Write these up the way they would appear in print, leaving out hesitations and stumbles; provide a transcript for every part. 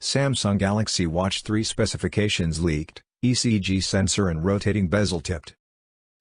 Samsung Galaxy Watch 3 specifications leaked, ECG sensor and rotating bezel tipped.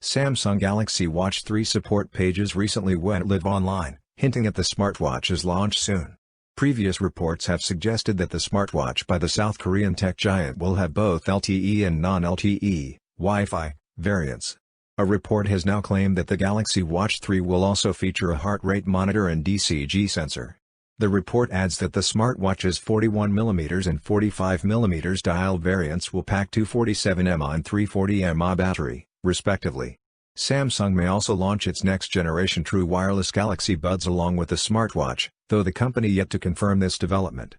Samsung Galaxy Watch 3 support pages recently went live online, hinting at the smartwatch's launch soon. Previous reports have suggested that the smartwatch by the South Korean tech giant will have both LTE and non-LTE, Wi-Fi, variants. A report has now claimed that the Galaxy Watch 3 will also feature a heart rate monitor and ECG sensor. The report adds that the smartwatch's 41mm and 45mm dial variants will pack 247mAh and 340mAh battery, respectively. Samsung may also launch its next-generation true wireless Galaxy Buds along with the smartwatch, though the company yet to confirm this development.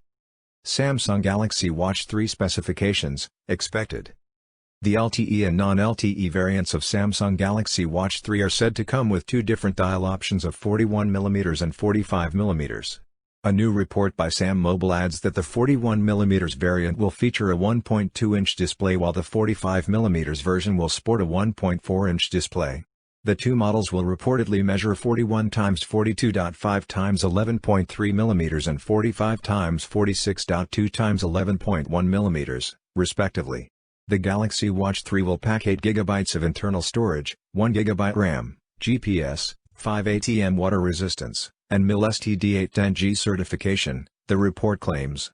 Samsung Galaxy Watch 3 specifications, expected. The LTE and non-LTE variants of Samsung Galaxy Watch 3 are said to come with two different dial options of 41mm and 45mm. A new report by Sam Mobile adds that the 41mm variant will feature a 1.2-inch display while the 45mm version will sport a 1.4-inch display. The two models will reportedly measure 41x42.5x11.3mm and 45x46.2x11.1mm, respectively. The Galaxy Watch 3 will pack 8GB of internal storage, 1GB RAM, GPS, 5 ATM water resistance, and MIL STD810G certification, the report claims.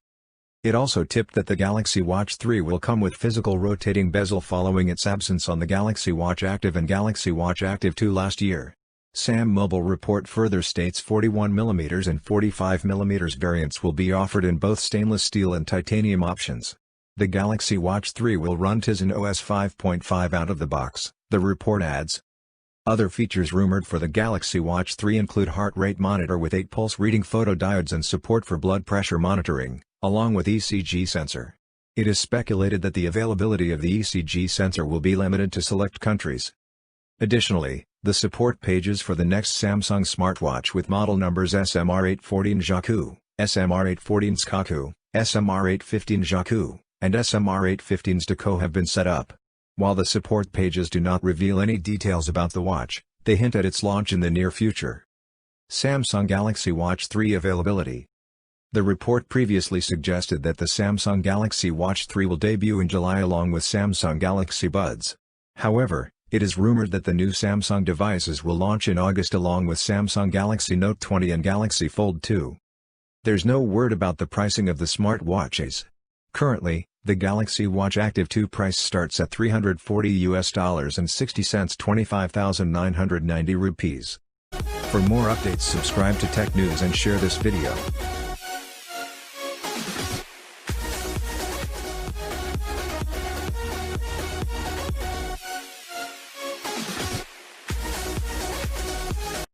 It also tipped that the Galaxy Watch 3 will come with physical rotating bezel following its absence on the Galaxy Watch Active and Galaxy Watch Active 2 last year. Sam Mobile report further states 41mm and 45mm variants will be offered in both stainless steel and titanium options. The Galaxy Watch 3 will run Tizen OS 5.5 out of the box, the report adds. Other features rumored for the Galaxy Watch 3 include heart rate monitor with 8 pulse reading photodiodes and support for blood pressure monitoring, along with ECG sensor. It is speculated that the availability of the ECG sensor will be limited to select countries. Additionally, the support pages for the next Samsung smartwatch with model numbers SMR814 Jaku, SMR814 Skaku, SMR815 Jaku, and SMR815 Deco have been set up. While the support pages do not reveal any details about the watch, they hint at its launch in the near future. Samsung Galaxy Watch 3 availability. The report previously suggested that the Samsung Galaxy Watch 3 will debut in July along with Samsung Galaxy Buds. However, it is rumored that the new Samsung devices will launch in August along with Samsung Galaxy Note 20 and Galaxy Fold 2. There's no word about the pricing of the smartwatches. Currently, the Galaxy Watch Active 2 price starts at $340 and 60 cents, 25,990 rupees. For more updates, subscribe to Tech News and share this video.